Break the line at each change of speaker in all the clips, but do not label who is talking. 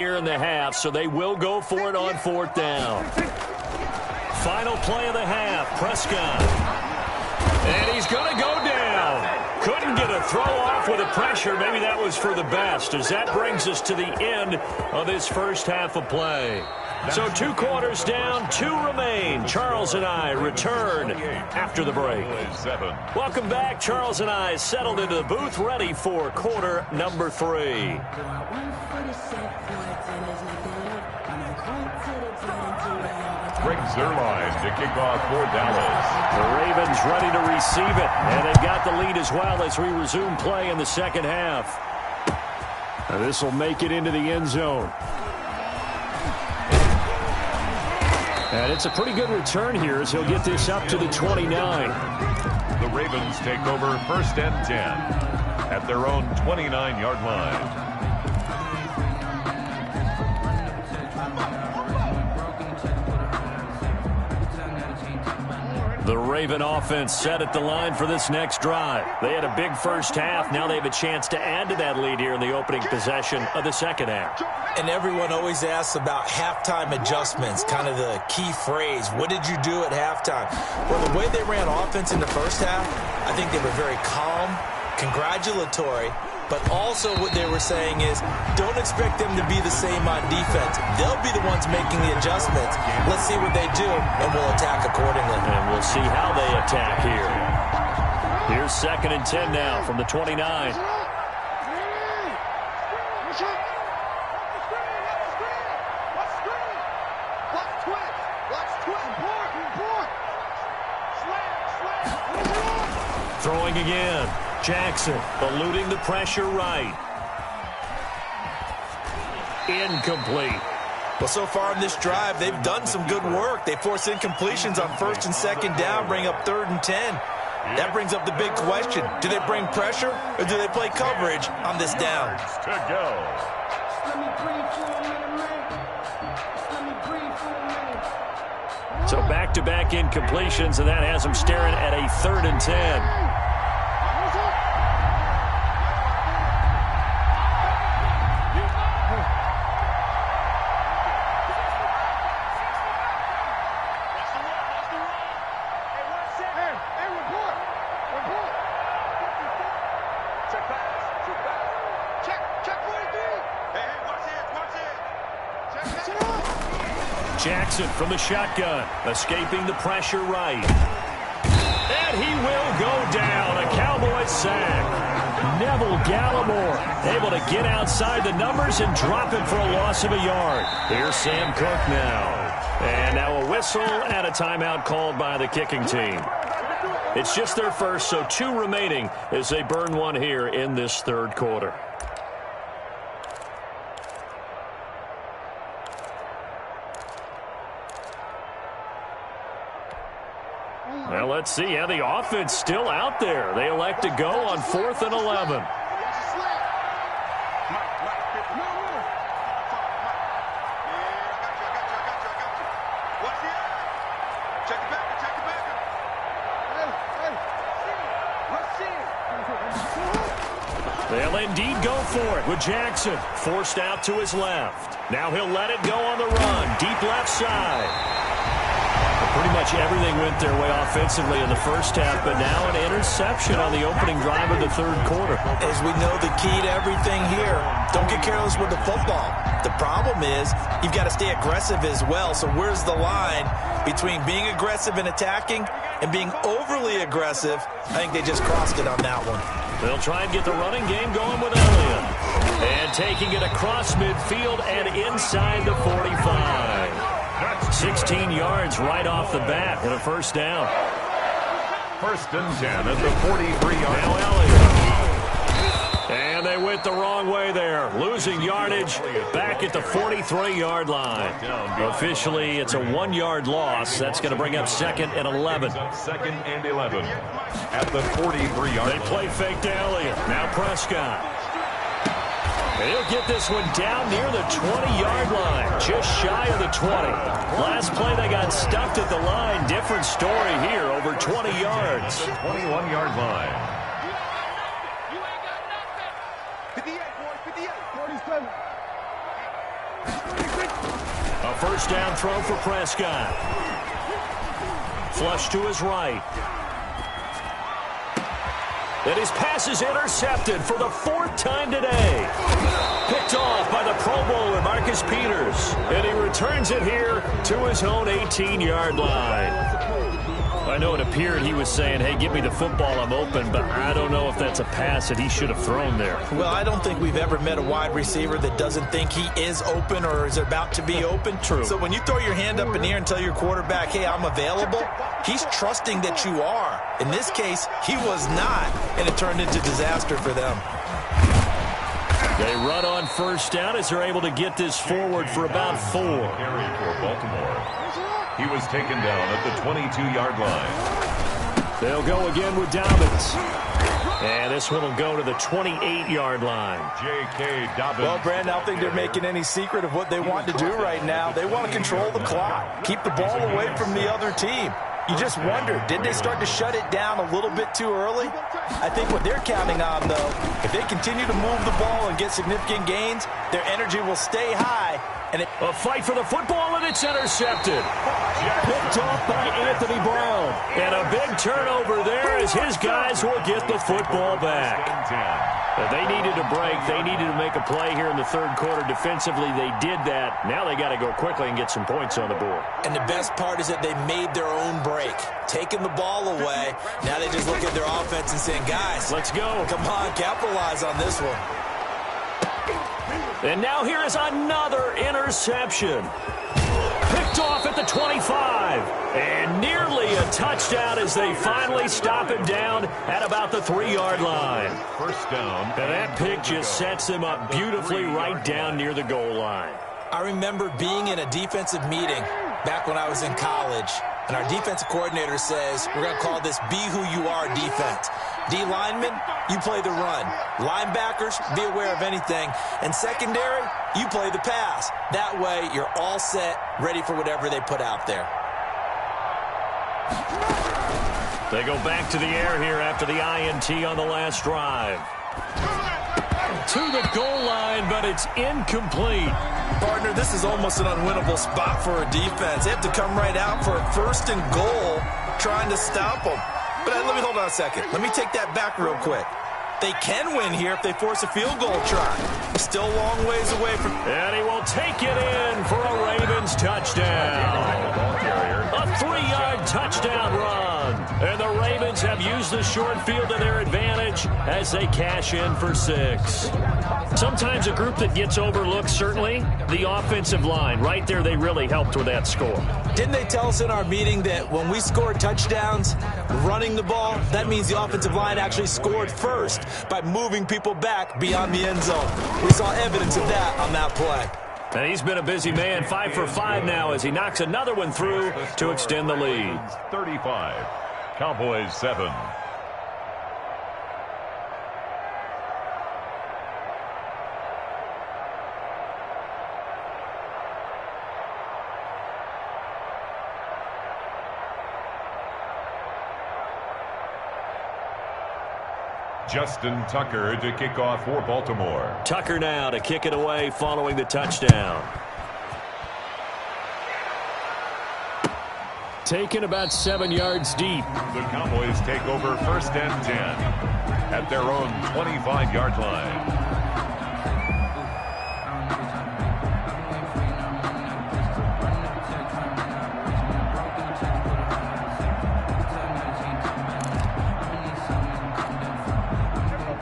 here in the half, so they will go for it on 4th down. Final play of the half, Prescott. And he's going to go down. Couldn't get a throw off with the pressure. Maybe that was for the best, as that brings us to the end of this first half of play. So 2 quarters down, 2 remain. Charles and I return after the break. Welcome back. Charles and I settled into the booth, ready for quarter number 3.
Greg Zuerlein to kick off for Dallas.
The Ravens ready to receive it, and they've got the lead as well as we resume play in the second half. This will make it into the end zone. And it's a pretty good return here as he'll get this up to the 29.
The Ravens take over 1st and 10 at their own 29-yard line.
The Raven offense set at the line for this next drive. They had a big first half. Now they have a chance to add to that lead here in the opening possession of the second half.
And everyone always asks about halftime adjustments, kind of the key phrase. What did you do at halftime? Well, the way they ran offense in the first half, I think they were very calm, congratulatory, but also what they were saying is don't expect them to be the same on defense. They'll be the ones making the adjustments. Let's see what they do, and we'll attack accordingly.
And we'll see how they attack here. Here's 2nd and 10 now from the 29. Throwing again. Jackson eluding the pressure right. Incomplete.
Well, so far in this drive, they've done some good work. They force incompletions on 1st and 2nd down, bring up 3rd and 10. That brings up the big question. Do they bring pressure or do they play coverage on this down?
To go.
So back-to-back incompletions, and that has them staring at a 3rd and 10. Jackson from the shotgun, escaping the pressure right. And he will go down, a Cowboys sack. Neville Gallimore able to get outside the numbers and drop him for a loss of a yard. Here's Sam Cook now. And now a whistle and a timeout called by the kicking team. It's just their first, so 2 remaining as they burn one here in this 3rd quarter. Well, let's see how the offense still out there. They elect to go on 4th and 11. They'll indeed go for it with Jackson forced out to his left. Now he'll let it go on the run, deep left side. Pretty much everything went their way offensively in the first half, but now an interception on the opening drive of the 3rd quarter.
As we know, the key to everything here, don't get careless with the football. The problem is you've got to stay aggressive as well. So where's the line between being aggressive and attacking and being overly aggressive? I think they just crossed it on that one.
They'll try and get the running game going with Elliott. And taking it across midfield and inside the 45. 16 yards right off the bat and a 1st down.
1st and 10 at the 43-yard
line. Now Elliott. And they went the wrong way there. Losing yardage back at the 43-yard line. Officially, it's a 1-yard loss. That's going to bring up 2nd and 11.
2nd and 11 at the 43-yard line.
They play fake to Elliott. Now Prescott. He'll get this one down near the 20-yard line, just shy of the 20. Last play, they got stuffed at the line. Different story here, over 20 yards.
21-yard line.
You ain't got nothing. 58, boy, 58. 47.
A first down throw for Prescott. Flush to his right. And his pass is intercepted for the 4th time today. Picked off by the Pro Bowler, Marcus Peters. And he returns it here to his own 18-yard line. I know it appeared he was saying, hey, give me the football, I'm open, but I don't know if that's a pass that he should have thrown there.
Well, I don't think we've ever met a wide receiver that doesn't think he is open or is about to be open.
True.
So when you throw your hand up in the air and tell your quarterback, hey, I'm available, he's trusting that you are. In this case, he was not, and it turned into disaster for them.
They run on first down as they're able to get this forward for about 4.
Carry for Baltimore. He was taken down at the 22-yard line.
They'll go again with Dobbins. And this one will go to the 28-yard line.
J.K. Dobbins.
Well, Brandon, I don't think they're making any secret of what they want to do right now. They want to control the clock, keep the ball away from the other team. You just wonder, did they start to shut it down a little bit too early? I think what they're counting on, though, if they continue to move the ball and get significant gains, their energy will stay high. And
a fight for the football, and it's intercepted. Picked off by Anthony Brown. And a big turnover there as his guys will get the football back. They needed a break. They needed to make a play here in the 3rd quarter. Defensively, they did that. Now they got to go quickly and get some points on the board.
And the best part is that they made their own break, taking the ball away. Now they just look at their offense and saying, guys,
let's go.
Come on, capitalize on this one.
And now here is another interception. Picked off at the 25. And nearly a touchdown as they finally stop him down at about the 3-yard line.
First down.
And that pick just sets them up beautifully right down near the goal line.
I remember being in a defensive meeting back when I was in college, and our defensive coordinator says, we're going to call this Be Who You Are defense. D linemen, you play the run. Linebackers, be aware of anything. And secondary, you play the pass. That way, you're all set, ready for whatever they put out there.
They go back to the air here after the INT on the last drive. To the goal line, but it's incomplete.
Partner, this is almost an unwinnable spot for a defense. They have to come right out for a 1st and goal, trying to stop them. But let me hold on a second. Let me take that back real quick. They can win here if they force a field goal try. Still a long ways away from...
And he will take it in for a Ravens touchdown. A 3-yard touchdown run. And the Ravens have used the short field to their advantage as they cash in for 6. Sometimes a group that gets overlooked, certainly, the offensive line. Right there, they really helped with that score.
Didn't they tell us in our meeting that when we score touchdowns running the ball, that means the offensive line actually scored first by moving people back beyond the end zone? We saw evidence of that on that play.
And he's been a busy man, 5 for 5 now as he knocks another one through to extend the lead.
35, Cowboys 7. Justin Tucker to kick off for Baltimore.
Tucker now to kick it away following the touchdown. Taken about 7 yards deep.
The Cowboys take over 1st and 10 at their own 25-yard line.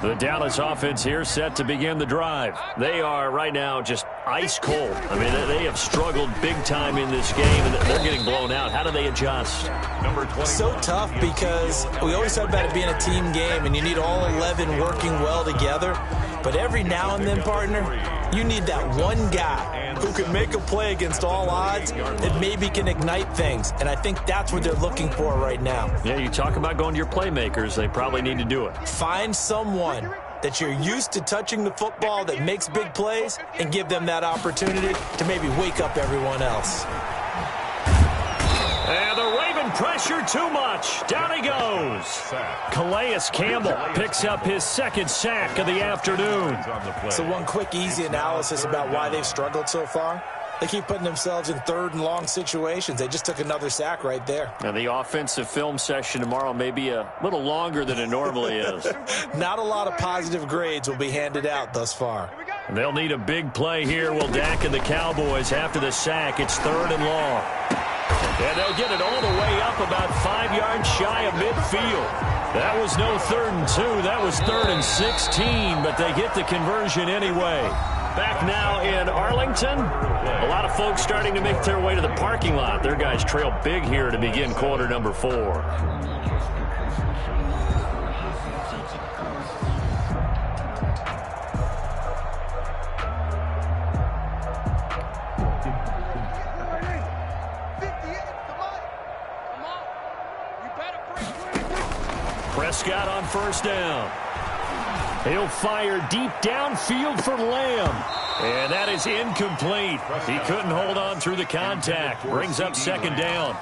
The Dallas offense here set to begin the drive. They are right now just ice cold. I mean, they have struggled big time in this game, and they're getting blown out. How do they adjust?
So tough because we always talk about it being a team game, and you need all 11 working well together. But every now and then, partner, you need that one guy who can make a play against all odds that maybe can ignite things. And I think that's what they're looking for right now.
Yeah, you talk about going to your playmakers. They probably need to do it.
Find someone that you're used to touching the football that makes big plays and give them that opportunity to maybe wake up everyone else.
And the Raven pressure too much. Down he goes. Calais Campbell picks up his 2nd sack of the afternoon.
So one quick, easy analysis about why they've struggled so far. They keep putting themselves in third and long situations. They just took another sack right there.
Now, the offensive film session tomorrow may be a little longer than it normally is.
Not a lot of positive grades will be handed out thus far.
They'll need a big play here. Will Dak and the Cowboys after the sack. It's third and long. And they'll get it all the way up about 5 yards shy of midfield. That was no 3rd and 2. That was 3rd and 16, but they get the conversion anyway. Back now in Arlington. A lot of folks starting to make their way to the parking lot. Their guys trail big here to begin quarter number 4. Prescott on first down. He'll fire deep downfield for Lamb. And that is incomplete. He couldn't hold on through the contact. Brings up second down.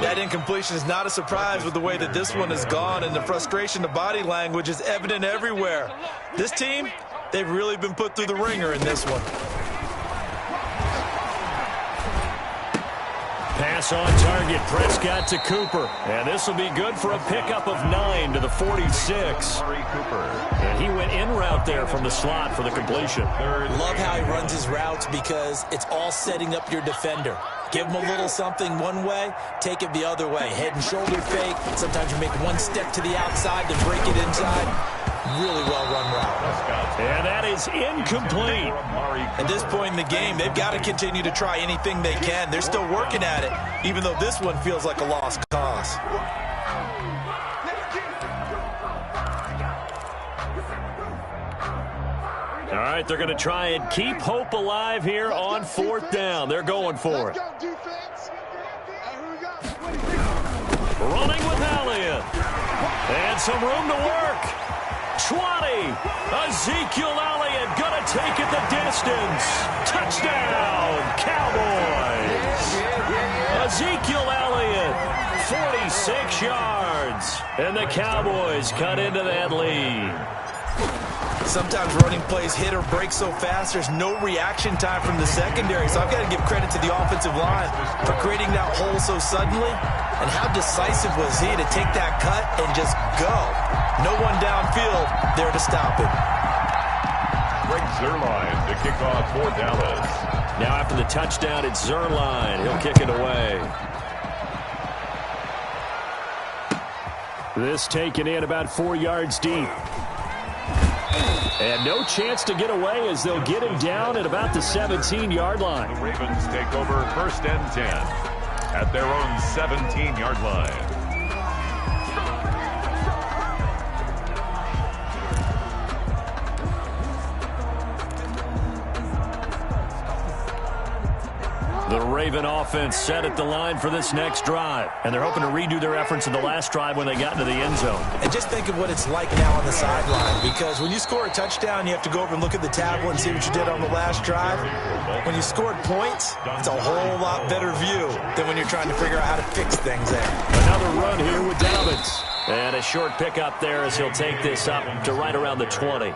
That incompletion is not a surprise with the way that this one has gone, and the frustration, the body language is evident everywhere. This team, they've really been put through the ringer in this one.
Pass on target. Prescott to Cooper. And this will be good for a pickup of 9 to the 46. And he went in route there from the slot for the completion.
Love how he runs his routes because it's all setting up your defender. Give him a little something one way, take it the other way. Head and shoulder fake. Sometimes you make one step to the outside, then break it inside. Really well-run route.
And that is incomplete.
At this point in the game, they've got to continue to try anything they can. They're still working at it, even though this one feels like a lost cause.
All right, they're going to try and keep hope alive here on fourth down. They're going for it. Running with Elliott. And some room to work. 20. Ezekiel Elliott going to take it the distance. Touchdown, Cowboys. Ezekiel Elliott, 46 yards. And the Cowboys cut into that lead.
Sometimes running plays hit or break so fast, there's no reaction time from the secondary. So I've got to give credit to the offensive line for creating that hole so suddenly. And how decisive was he to take that cut and just go? No one downfield there to stop it.
Greg Zuerlein to kick off for Dallas.
Now after the touchdown, it's Zuerlein. He'll kick it away. This taken in about 4 yards deep. And no chance to get away as they'll get him down at about the 17-yard line.
The Ravens take over first and 10 at their own 17-yard line.
The Raven offense set at the line for this next drive. And they're hoping to redo their efforts in the last drive when they got into the end zone.
And just think of what it's like now on the sideline, because when you score a touchdown, you have to go over and look at the tablet and see what you did on the last drive. When you scored points, it's a whole lot better view than when you're trying to figure out how to fix things there.
Another run here with Dobbins. And a short pickup there as he'll take this up to right around the 20.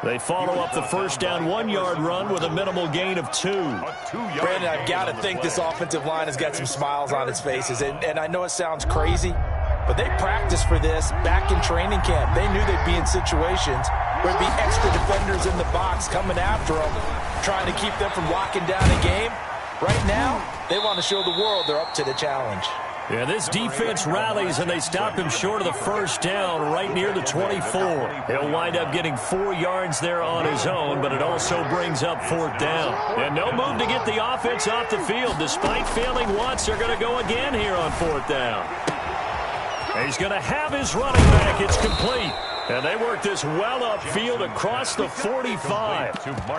They follow up the first down 1-yard run with a minimal gain of 2.
Brandon, I've got to think this offensive line has got some smiles on its faces. And I know it sounds crazy, but they practiced for this back in training camp. They knew they'd be in situations where there'd be extra defenders in the box coming after them, trying to keep them from locking down a game. Right now, they want to show the world they're up to the challenge.
Yeah, this defense rallies, and they stop him short of the first down right near the 24. He'll wind up getting 4 yards there on his own, but it also brings up fourth down. And no move to get the offense off the field. Despite failing once, they're going to go again here on fourth down. And he's going to have his running back. It's complete. And they work this well upfield across the 45.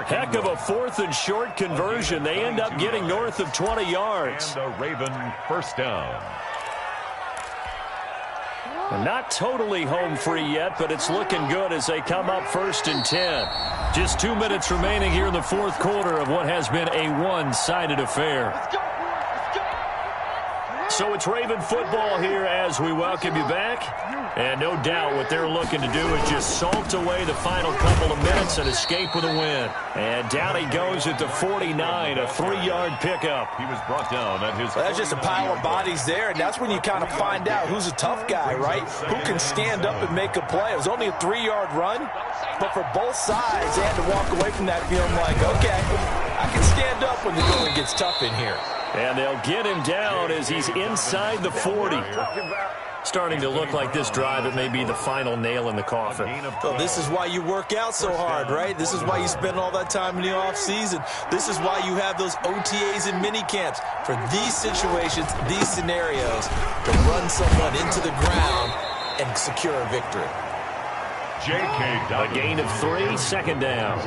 Heck of a fourth and short conversion. They end up getting north of 20 yards.
And a Raven first down.
Not totally home free yet, but it's looking good as they come up first and 10. Just 2 minutes remaining here in the fourth quarter of what has been a one-sided affair. So it's Raven football here as we welcome you back. And no doubt what they're looking to do is just salt away the final couple of minutes and escape with a win. And down he goes at the 49, a 3-yard pickup.
He was brought down at his...
Well, that's just a pile of bodies there, and that's when you kind of find out who's a tough guy, right? Who can stand up and make a play. It was only a 3-yard run, but for both sides, they had to walk away from that feeling like, okay, I can stand up when the going gets tough in here.
And they'll get him down as he's inside the 40. Starting to look like this drive, it may be the final nail in the coffin.
Well, this is why you work out so hard, right? This is why you spend all that time in the offseason. This is why you have those OTAs and mini camps for these situations, these scenarios, to run someone into the ground and secure a victory.
A gain of 3, second down.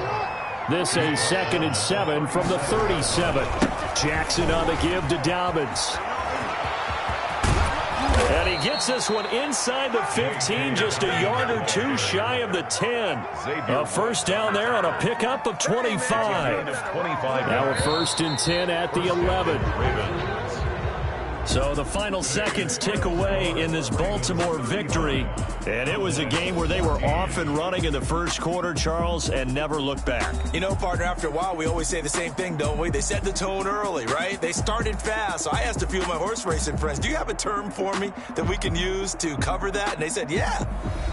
This a 2nd and 7 from the 37. Jackson on the give to Dobbins. And he gets this one inside the 15, just a yard or two shy of the 10. A first down there on a pickup of 25. Now a 1st and 10 at the 11. So the final seconds tick away in this Baltimore victory. And it was a game where they were off and running in the first quarter, Charles, and never looked back.
You know, partner, after a while, we always say the same thing, don't we? They set the tone early, right? They started fast. So I asked a few of my horse racing friends, do you have a term for me that we can use to cover that? And they said, yeah.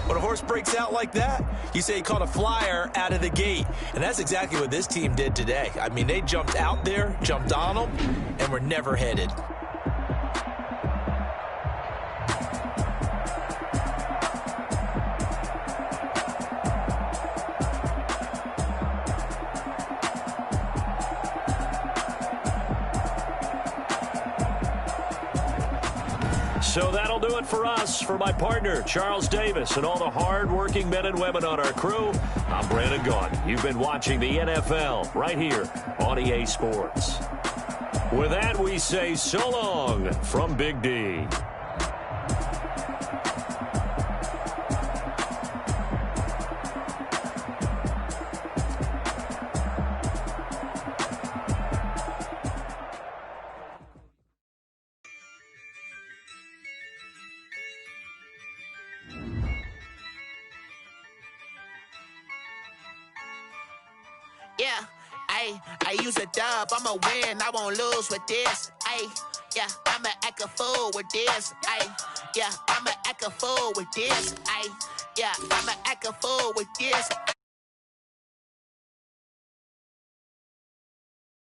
When a horse breaks out like that, you say he caught a flyer out of the gate. And that's exactly what this team did today. I mean, they jumped out there, jumped on them, and were never headed.
So that'll do it for us. For my partner, Charles Davis, and all the hard-working men and women on our crew, I'm Brandon Gaudin. You've been watching the NFL right here on EA Sports. With that, we say so long from Big D.
Yeah, I use a dub, I'ma win, I won't lose with this. Yeah, I'ma act a fool with this. Yeah, I'ma act a fool with this. Yeah, I'ma act a fool with this.